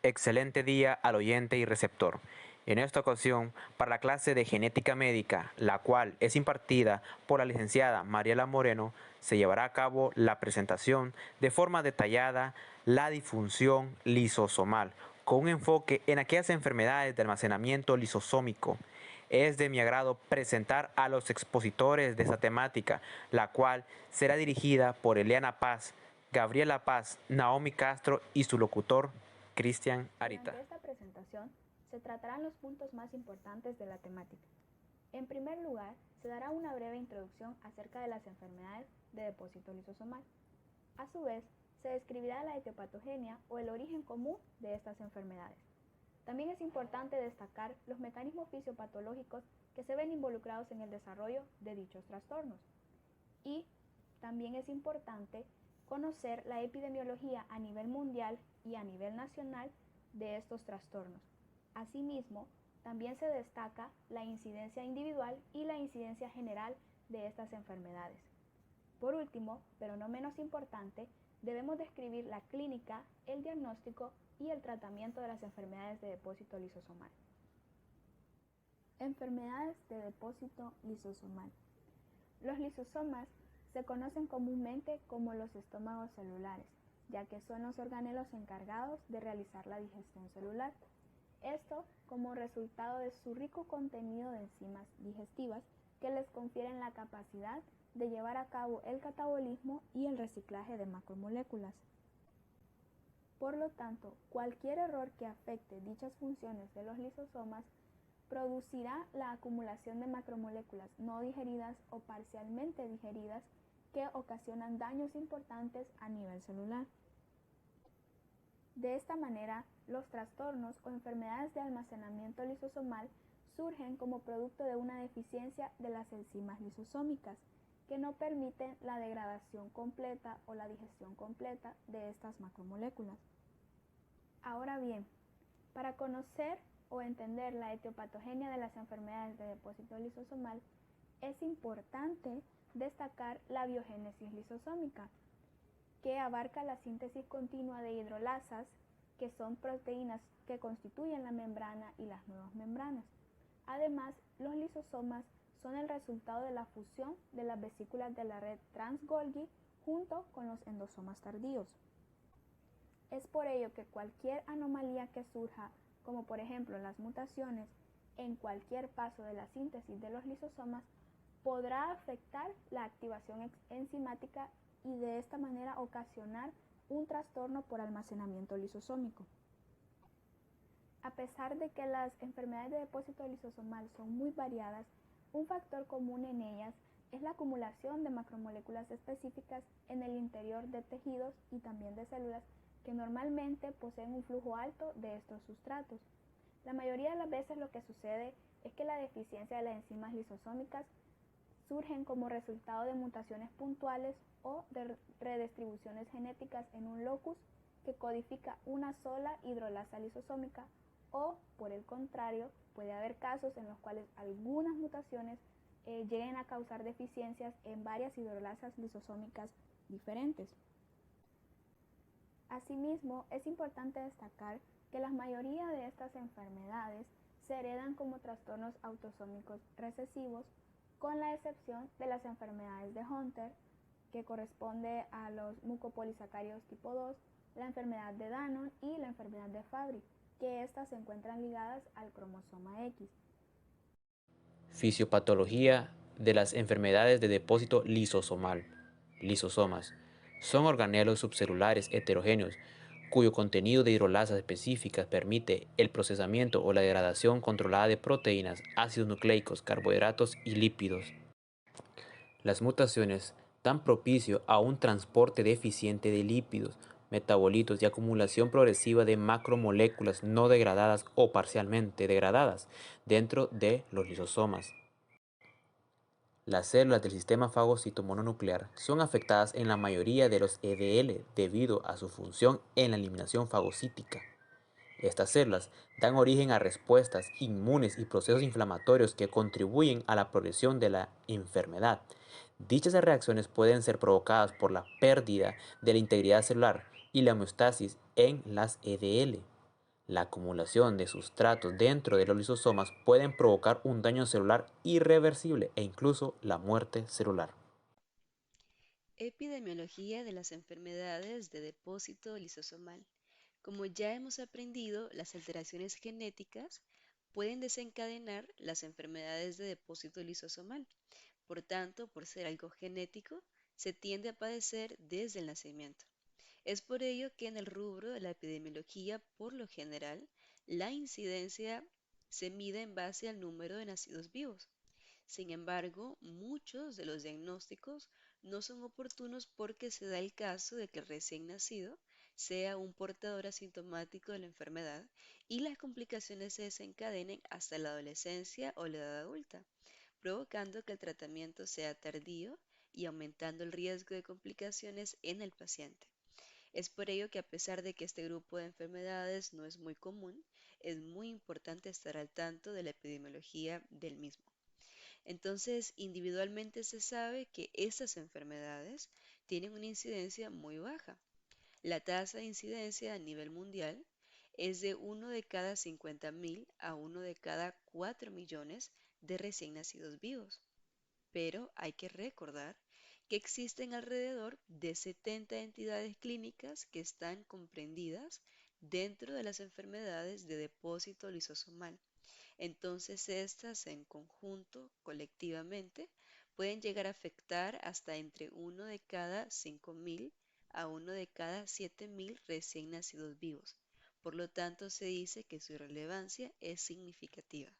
Excelente día al oyente y receptor. En esta ocasión, para la clase de genética médica, la cual es impartida por la licenciada Mariela Moreno, se llevará a cabo la presentación de forma detallada la disfunción lisosomal, con un enfoque en aquellas enfermedades de almacenamiento lisosómico. Es de mi agrado presentar a los expositores de esta temática, la cual será dirigida por Eliana Paz, Gabriela Paz, Naomi Castro y su locutor Cristian Arita. Durante esta presentación se tratarán los puntos más importantes de la temática. En primer lugar, se dará una breve introducción acerca de las enfermedades de depósito lisosomal. A su vez, se describirá la etiopatogenia o el origen común de estas enfermedades. También es importante destacar los mecanismos fisiopatológicos que se ven involucrados en el desarrollo de dichos trastornos. Y también es importante conocer la epidemiología a nivel mundial y a nivel nacional de estos trastornos. Asimismo, también se destaca la incidencia individual y la incidencia general de estas enfermedades. Por último, pero no menos importante, debemos describir la clínica, el diagnóstico y el tratamiento de las enfermedades de depósito lisosomal. Enfermedades de depósito lisosomal. Los lisosomas se conocen comúnmente como los estómagos celulares, ya que son los organelos encargados de realizar la digestión celular. Esto como resultado de su rico contenido de enzimas digestivas que les confieren la capacidad de llevar a cabo el catabolismo y el reciclaje de macromoléculas. Por lo tanto, cualquier error que afecte dichas funciones de los lisosomas producirá la acumulación de macromoléculas no digeridas o parcialmente digeridas que ocasionan daños importantes a nivel celular. De esta manera, los trastornos o enfermedades de almacenamiento lisosomal surgen como producto de una deficiencia de las enzimas lisosómicas, que no permiten la degradación completa o la digestión completa de estas macromoléculas. Ahora bien, para conocer o entender la etiopatogenia de las enfermedades de depósito lisosomal, es importante destacar la biogénesis lisosómica, que abarca la síntesis continua de hidrolasas, que son proteínas que constituyen la membrana y las nuevas membranas. Además, los lisosomas son el resultado de la fusión de las vesículas de la red trans-Golgi junto con los endosomas tardíos. Es por ello que cualquier anomalía que surja, como por ejemplo las mutaciones, en cualquier paso de la síntesis de los lisosomas, podrá afectar la activación enzimática y de esta manera ocasionar un trastorno por almacenamiento lisosómico. A pesar de que las enfermedades de depósito lisosomal son muy variadas, un factor común en ellas es la acumulación de macromoléculas específicas en el interior de tejidos y también de células que normalmente poseen un flujo alto de estos sustratos. La mayoría de las veces lo que sucede es que la deficiencia de las enzimas lisosómicas surgen como resultado de mutaciones puntuales o de redistribuciones genéticas en un locus que codifica una sola hidrolasa lisosómica, o por el contrario, puede haber casos en los cuales algunas mutaciones lleguen a causar deficiencias en varias hidrolasas lisosómicas diferentes. Asimismo, es importante destacar que la mayoría de estas enfermedades se heredan como trastornos autosómicos recesivos, con la excepción de las enfermedades de Hunter, que corresponde a los mucopolisacáridos tipo 2, la enfermedad de Danon y la enfermedad de Fabry, que estas se encuentran ligadas al cromosoma X. Fisiopatología de las enfermedades de depósito lisosomal. Lisosomas son organelos subcelulares heterogéneos cuyo contenido de hidrolasas específicas permite el procesamiento o la degradación controlada de proteínas, ácidos nucleicos, carbohidratos y lípidos. Las mutaciones dan propicio a un transporte deficiente de lípidos, metabolitos y acumulación progresiva de macromoléculas no degradadas o parcialmente degradadas dentro de los lisosomas. Las células del sistema fagocito mononuclear son afectadas en la mayoría de los EDL debido a su función en la eliminación fagocítica. Estas células dan origen a respuestas inmunes y procesos inflamatorios que contribuyen a la progresión de la enfermedad. Dichas reacciones pueden ser provocadas por la pérdida de la integridad celular y la homeostasis en las EDL. La acumulación de sustratos dentro de los lisosomas pueden provocar un daño celular irreversible e incluso la muerte celular. Epidemiología de las enfermedades de depósito lisosomal. Como ya hemos aprendido, las alteraciones genéticas pueden desencadenar las enfermedades de depósito lisosomal. Por tanto, por ser algo genético, se tiende a padecer desde el nacimiento. Es por ello que en el rubro de la epidemiología, por lo general, la incidencia se mide en base al número de nacidos vivos. Sin embargo, muchos de los diagnósticos no son oportunos porque se da el caso de que el recién nacido sea un portador asintomático de la enfermedad y las complicaciones se desencadenen hasta la adolescencia o la edad adulta, provocando que el tratamiento sea tardío y aumentando el riesgo de complicaciones en el paciente. Es por ello que a pesar de que este grupo de enfermedades no es muy común, es muy importante estar al tanto de la epidemiología del mismo. Entonces, individualmente se sabe que estas enfermedades tienen una incidencia muy baja. La tasa de incidencia a nivel mundial es de 1 de cada 50.000 a 1 de cada 4 millones de recién nacidos vivos. Pero hay que recordar que existen alrededor de 70 entidades clínicas que están comprendidas dentro de las enfermedades de depósito lisosomal. Entonces, estas en conjunto, colectivamente, pueden llegar a afectar hasta entre 1 de cada 5.000 a 1 de cada 7.000 recién nacidos vivos. Por lo tanto, se dice que su relevancia es significativa.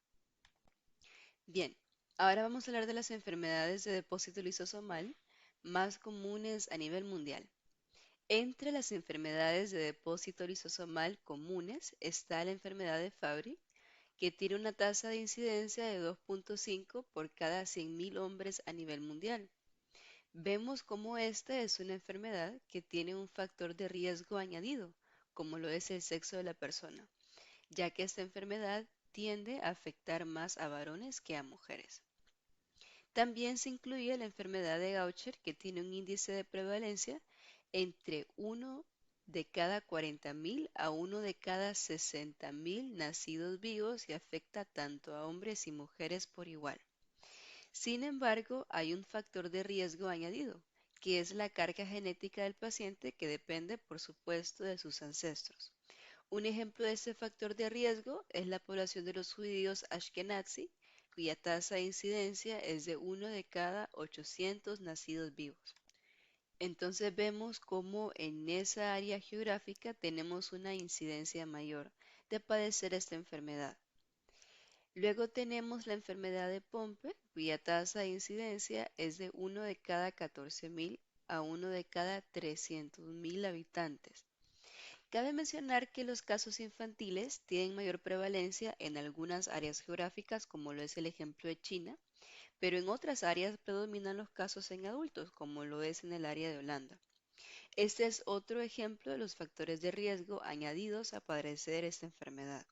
Bien, ahora vamos a hablar de las enfermedades de depósito lisosomal más comunes a nivel mundial. Entre las enfermedades de depósito lisosomal comunes está la enfermedad de Fabry, que tiene una tasa de incidencia de 2.5 por cada 100.000 hombres a nivel mundial. Vemos cómo esta es una enfermedad que tiene un factor de riesgo añadido, como lo es el sexo de la persona, ya que esta enfermedad tiende a afectar más a varones que a mujeres. También se incluye la enfermedad de Gaucher, que tiene un índice de prevalencia entre 1 de cada 40.000 a 1 de cada 60.000 nacidos vivos y afecta tanto a hombres y mujeres por igual. Sin embargo, hay un factor de riesgo añadido, que es la carga genética del paciente que depende, por supuesto, de sus ancestros. Un ejemplo de este factor de riesgo es la población de los judíos Ashkenazi, cuya tasa de incidencia es de 1 de cada 800 nacidos vivos. Entonces vemos cómo en esa área geográfica tenemos una incidencia mayor de padecer esta enfermedad. Luego tenemos la enfermedad de Pompe, cuya tasa de incidencia es de 1 de cada 14.000 a 1 de cada 300.000 habitantes. Cabe mencionar que los casos infantiles tienen mayor prevalencia en algunas áreas geográficas, como lo es el ejemplo de China, pero en otras áreas predominan los casos en adultos, como lo es en el área de Holanda. Este es otro ejemplo de los factores de riesgo añadidos a padecer esta enfermedad.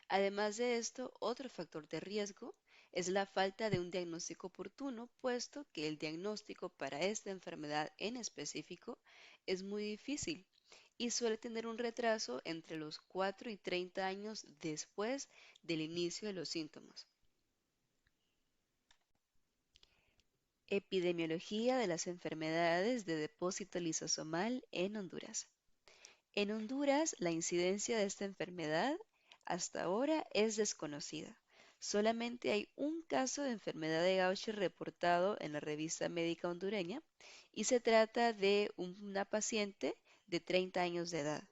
Además de esto, otro factor de riesgo es la falta de un diagnóstico oportuno, puesto que el diagnóstico para esta enfermedad en específico es muy difícil y suele tener un retraso entre los 4 y 30 años después del inicio de los síntomas. Epidemiología de las enfermedades de depósito lisosomal en Honduras. En Honduras, la incidencia de esta enfermedad hasta ahora es desconocida. Solamente hay un caso de enfermedad de Gaucher reportado en la revista médica hondureña y se trata de una paciente de 30 años de edad.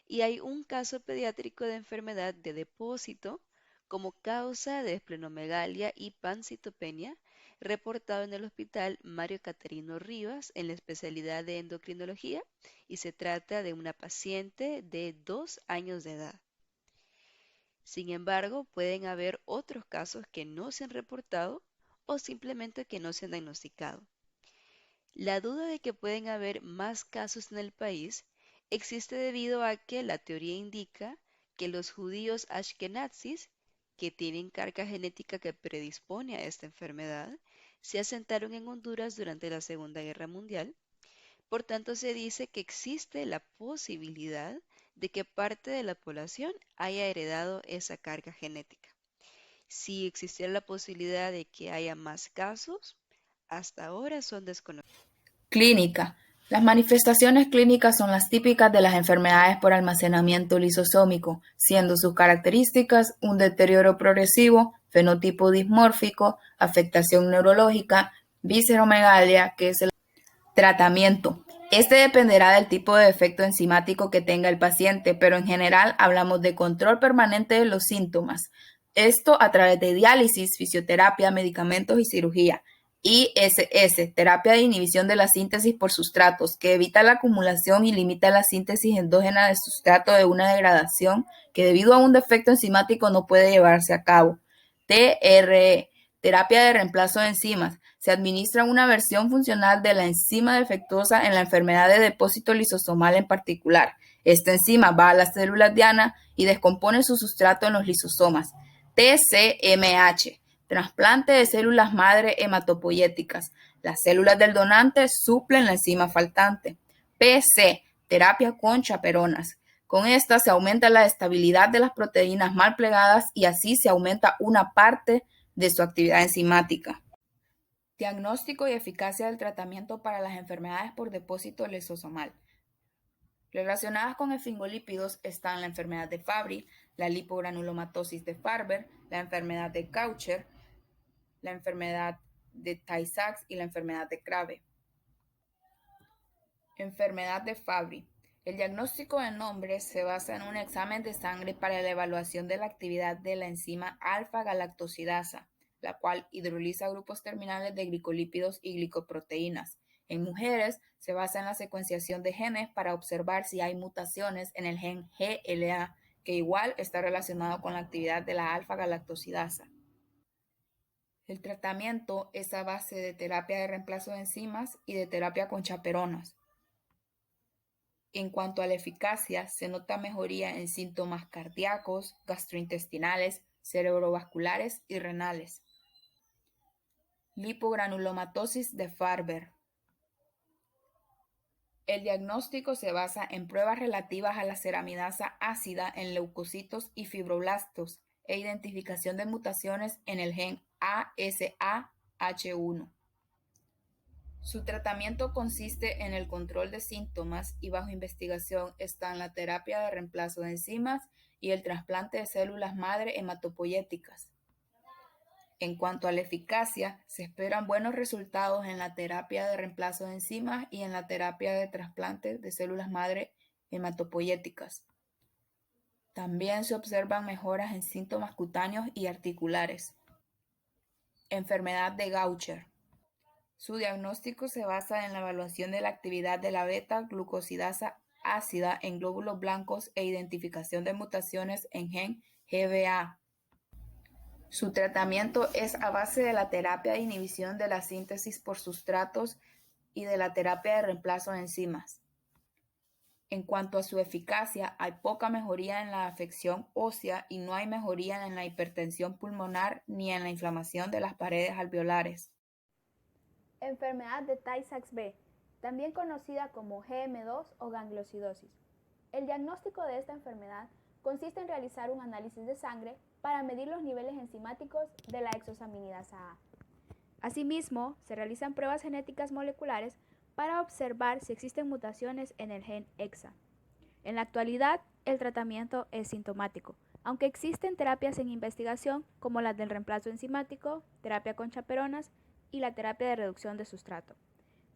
Y hay un caso pediátrico de enfermedad de depósito como causa de esplenomegalia y pancitopenia reportado en el Hospital Mario Caterino Rivas en la especialidad de endocrinología y se trata de una paciente de 2 años de edad. Sin embargo, pueden haber otros casos que no se han reportado o simplemente que no se han diagnosticado. La duda de que pueden haber más casos en el país existe debido a que la teoría indica que los judíos ashkenazis, que tienen carga genética que predispone a esta enfermedad, se asentaron en Honduras durante la Segunda Guerra Mundial. Por tanto, se dice que existe la posibilidad de que parte de la población haya heredado esa carga genética. Si existiera la posibilidad de que haya más casos, hasta ahora son desconocidos. Clínica. Las manifestaciones clínicas son las típicas de las enfermedades por almacenamiento lisosómico, siendo sus características un deterioro progresivo, fenotipo dismórfico, afectación neurológica, visceromegalia, que es el tratamiento. Este dependerá del tipo de defecto enzimático que tenga el paciente, pero en general hablamos de control permanente de los síntomas. Esto a través de diálisis, fisioterapia, medicamentos y cirugía. ISS, terapia de inhibición de la síntesis por sustratos, que evita la acumulación y limita la síntesis endógena de sustrato de una degradación que debido a un defecto enzimático no puede llevarse a cabo. TRE, terapia de reemplazo de enzimas. Se administra una versión funcional de la enzima defectuosa en la enfermedad de depósito lisosomal en particular. Esta enzima va a las células diana y descompone su sustrato en los lisosomas. TCMH, trasplante de células madre hematopoyéticas. Las células del donante suplen la enzima faltante. PC, terapia con chaperonas. Con esta se aumenta la estabilidad de las proteínas mal plegadas y así se aumenta una parte de su actividad enzimática. Diagnóstico y eficacia del tratamiento para las enfermedades por depósito lisosomal. Relacionadas con esfingolípidos están la enfermedad de Fabry, la lipogranulomatosis de Farber, la enfermedad de Gaucher, la enfermedad de Tay-Sachs y la enfermedad de Krabbe. Enfermedad de Fabry. El diagnóstico de nombre se basa en un examen de sangre para la evaluación de la actividad de la enzima alfa-galactosidasa, la cual hidroliza grupos terminales de glicolípidos y glicoproteínas. En mujeres se basa en la secuenciación de genes para observar si hay mutaciones en el gen GLA, que igual está relacionado con la actividad de la alfa-galactosidasa. El tratamiento es a base de terapia de reemplazo de enzimas y de terapia con chaperonas. En cuanto a la eficacia, se nota mejoría en síntomas cardíacos, gastrointestinales, cerebrovasculares y renales. Lipogranulomatosis de Farber. El diagnóstico se basa en pruebas relativas a la ceramidasa ácida en leucocitos y fibroblastos e identificación de mutaciones en el gen ASAH1. Su tratamiento consiste en el control de síntomas y bajo investigación están la terapia de reemplazo de enzimas y el trasplante de células madre hematopoyéticas. En cuanto a la eficacia, se esperan buenos resultados en la terapia de reemplazo de enzimas y en la terapia de trasplante de células madre hematopoyéticas. También se observan mejoras en síntomas cutáneos y articulares. Enfermedad de Gaucher. Su diagnóstico se basa en la evaluación de la actividad de la beta-glucosidasa ácida en glóbulos blancos e identificación de mutaciones en gen GBA. Su tratamiento es a base de la terapia de inhibición de la síntesis por sustratos y de la terapia de reemplazo de enzimas. En cuanto a su eficacia, hay poca mejoría en la afección ósea y no hay mejoría en la hipertensión pulmonar ni en la inflamación de las paredes alveolares. Enfermedad de Tay-Sachs-B, también conocida como GM2 o gangliosidosis. El diagnóstico de esta enfermedad consiste en realizar un análisis de sangre para medir los niveles enzimáticos de la exosaminidasa A. Asimismo, se realizan pruebas genéticas moleculares para observar si existen mutaciones en el gen EXA. En la actualidad, el tratamiento es sintomático, aunque existen terapias en investigación como las del reemplazo enzimático, terapia con chaperonas y la terapia de reducción de sustrato.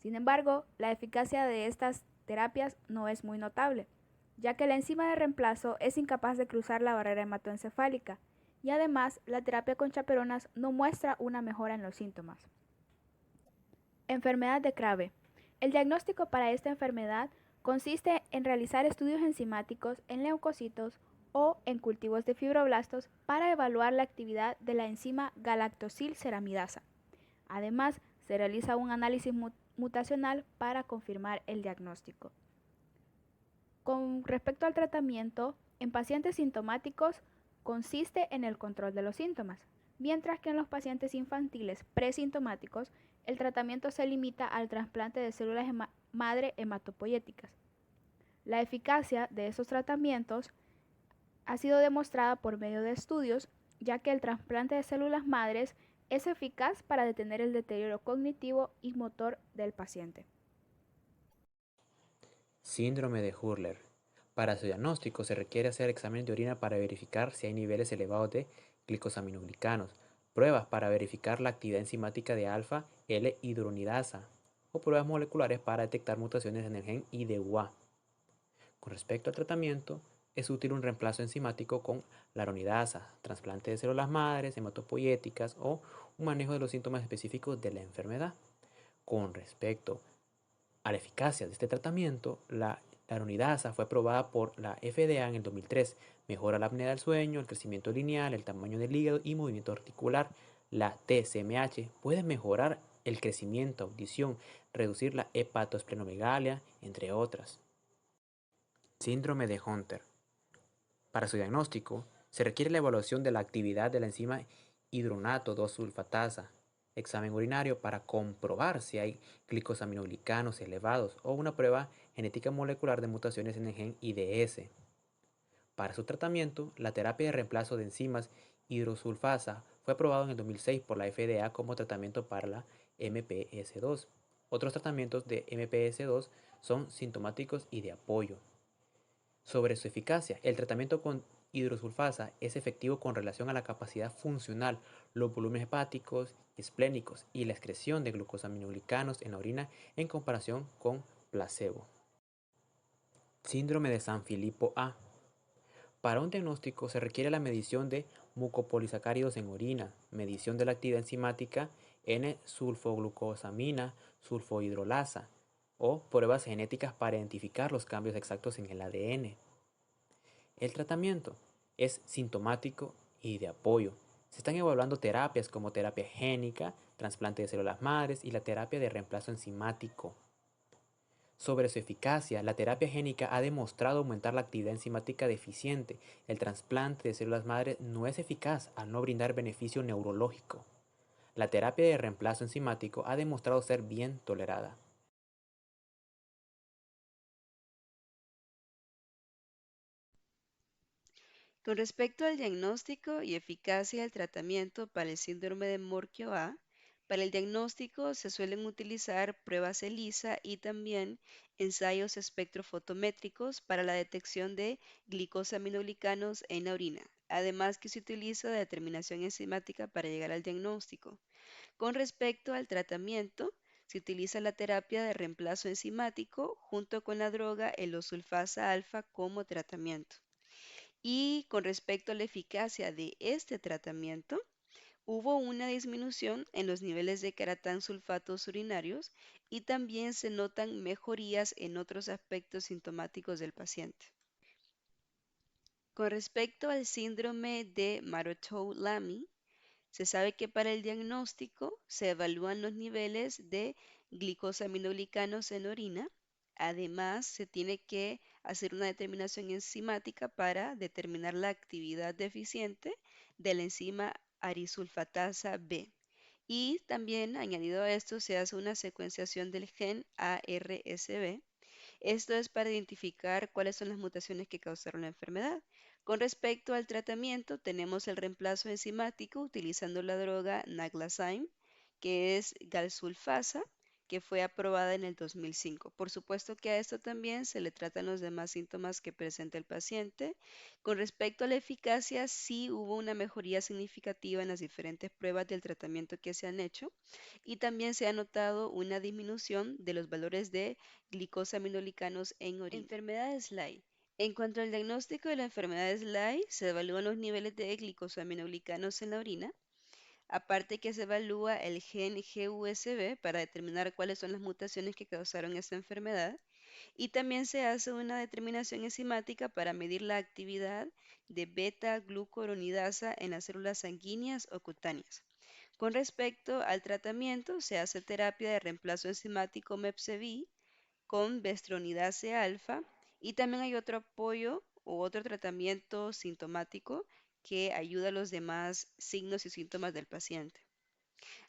Sin embargo, la eficacia de estas terapias no es muy notable, ya que la enzima de reemplazo es incapaz de cruzar la barrera hematoencefálica y además la terapia con chaperonas no muestra una mejora en los síntomas. Enfermedad de Krabbe. El diagnóstico para esta enfermedad consiste en realizar estudios enzimáticos en leucocitos o en cultivos de fibroblastos para evaluar la actividad de la enzima galactosilceramidasa. Además, se realiza un análisis mutacional para confirmar el diagnóstico. Con respecto al tratamiento, en pacientes sintomáticos consiste en el control de los síntomas, mientras que en los pacientes infantiles presintomáticos el tratamiento se limita al trasplante de células madre hematopoyéticas. La eficacia de estos tratamientos ha sido demostrada por medio de estudios, ya que el trasplante de células madres es eficaz para detener el deterioro cognitivo y motor del paciente. Síndrome de Hurler. Para su diagnóstico se requiere hacer exámenes de orina para verificar si hay niveles elevados de glicosaminoglicanos, pruebas para verificar la actividad enzimática de alfa L-hidronidasa o pruebas moleculares para detectar mutaciones en el gen IDUA. Con respecto al tratamiento, es útil un reemplazo enzimático con laronidasa, trasplante de células madres, hematopoyéticas o un manejo de los síntomas específicos de la enfermedad. Con respecto a la eficacia de este tratamiento, la laronidasa fue aprobada por la FDA en el 2003. Mejora la apnea del sueño, el crecimiento lineal, el tamaño del hígado y movimiento articular. La TSMH puede mejorar el crecimiento, audición, reducir la hepatosplenomegalia, entre otras. Síndrome de Hunter. Para su diagnóstico, se requiere la evaluación de la actividad de la enzima hidronato 2-sulfatasa, examen urinario para comprobar si hay glicosaminoglicanos elevados o una prueba genética molecular de mutaciones en el gen IDS. Para su tratamiento, la terapia de reemplazo de enzimas hidrosulfasa fue aprobado en el 2006 por la FDA como tratamiento para la MPS2. Otros tratamientos de MPS2 son sintomáticos y de apoyo. Sobre su eficacia, el tratamiento con hidrosulfasa es efectivo con relación a la capacidad funcional, los volúmenes hepáticos, esplénicos y la excreción de glucosaminoglicanos en la orina en comparación con placebo. Síndrome de Sanfilippo A. Para un diagnóstico se requiere la medición de mucopolisacáridos en orina, medición de la actividad enzimática N-sulfoglucosamina, sulfohidrolasa o pruebas genéticas para identificar los cambios exactos en el ADN. El tratamiento es sintomático y de apoyo. Se están evaluando terapias como terapia génica, trasplante de células madres y la terapia de reemplazo enzimático. Sobre su eficacia, la terapia génica ha demostrado aumentar la actividad enzimática deficiente. El trasplante de células madres no es eficaz al no brindar beneficio neurológico. La terapia de reemplazo enzimático ha demostrado ser bien tolerada. Con respecto al diagnóstico y eficacia del tratamiento para el síndrome de Morquio A, para el diagnóstico se suelen utilizar pruebas ELISA y también ensayos espectrofotométricos para la detección de glicosaminoglicanos en la orina, además que se utiliza la determinación enzimática para llegar al diagnóstico. Con respecto al tratamiento, se utiliza la terapia de reemplazo enzimático junto con la droga elosulfasa alfa como tratamiento. Y con respecto a la eficacia de este tratamiento, hubo una disminución en los niveles de caratán sulfatos urinarios y también se notan mejorías en otros aspectos sintomáticos del paciente. Con respecto al síndrome de Maroteau-Lamy, se sabe que para el diagnóstico se evalúan los niveles de glicosaminoglicanos en orina. Además, se tiene que hacer una determinación enzimática para determinar la actividad deficiente de la enzima arisulfatasa B. Y también, añadido a esto, se hace una secuenciación del gen ARSB. Esto es para identificar cuáles son las mutaciones que causaron la enfermedad. Con respecto al tratamiento, tenemos el reemplazo enzimático utilizando la droga Naglazyme, que es galsulfasa, que fue aprobada en el 2005. Por supuesto que a esto también se le tratan los demás síntomas que presenta el paciente. Con respecto a la eficacia, sí hubo una mejoría significativa en las diferentes pruebas del tratamiento que se han hecho y también se ha notado una disminución de los valores de glicosaminoglicanos en orina. Enfermedad SLY. En cuanto al diagnóstico de la enfermedad SLY, se evalúan los niveles de glicosaminoglicanos en la orina, aparte que se evalúa el gen GUSB para determinar cuáles son las mutaciones que causaron esta enfermedad, y también se hace una determinación enzimática para medir la actividad de beta-glucuronidasa en las células sanguíneas o cutáneas. Con respecto al tratamiento, se hace terapia de reemplazo enzimático MEPSEVI con bestronidase alfa y también hay otro apoyo o otro tratamiento sintomático que ayuda a los demás signos y síntomas del paciente.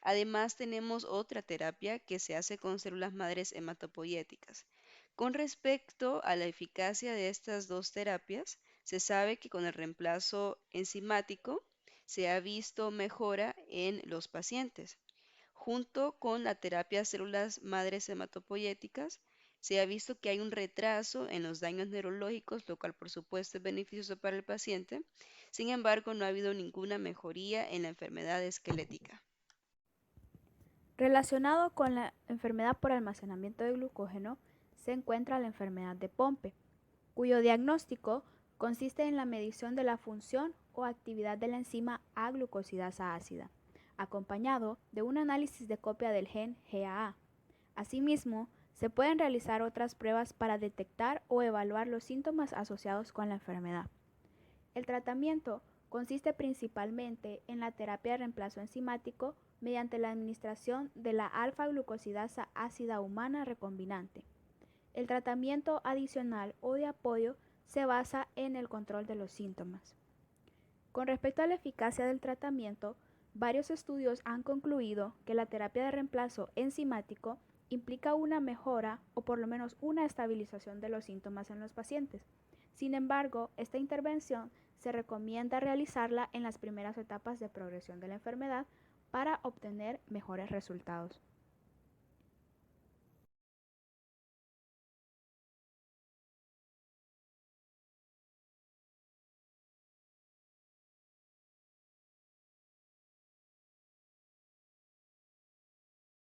Además, tenemos otra terapia que se hace con células madres hematopoyéticas. Con respecto a la eficacia de estas dos terapias, se sabe que con el reemplazo enzimático se ha visto mejora en los pacientes. Junto con la terapia de células madres hematopoyéticas, se ha visto que hay un retraso en los daños neurológicos, lo cual por supuesto es beneficioso para el paciente. Sin embargo, no ha habido ninguna mejoría en la enfermedad esquelética. Relacionado con la enfermedad por almacenamiento de glucógeno se encuentra la enfermedad de Pompe, cuyo diagnóstico consiste en la medición de la función o actividad de la enzima A-glucosidasa ácida, acompañado de un análisis de copia del gen GAA. Asimismo, se pueden realizar otras pruebas para detectar o evaluar los síntomas asociados con la enfermedad. El tratamiento consiste principalmente en la terapia de reemplazo enzimático mediante la administración de la alfa-glucosidasa ácida humana recombinante. El tratamiento adicional o de apoyo se basa en el control de los síntomas. Con respecto a la eficacia del tratamiento, varios estudios han concluido que la terapia de reemplazo enzimático implica una mejora o por lo menos una estabilización de los síntomas en los pacientes. Sin embargo, esta intervención se recomienda realizarla en las primeras etapas de progresión de la enfermedad para obtener mejores resultados.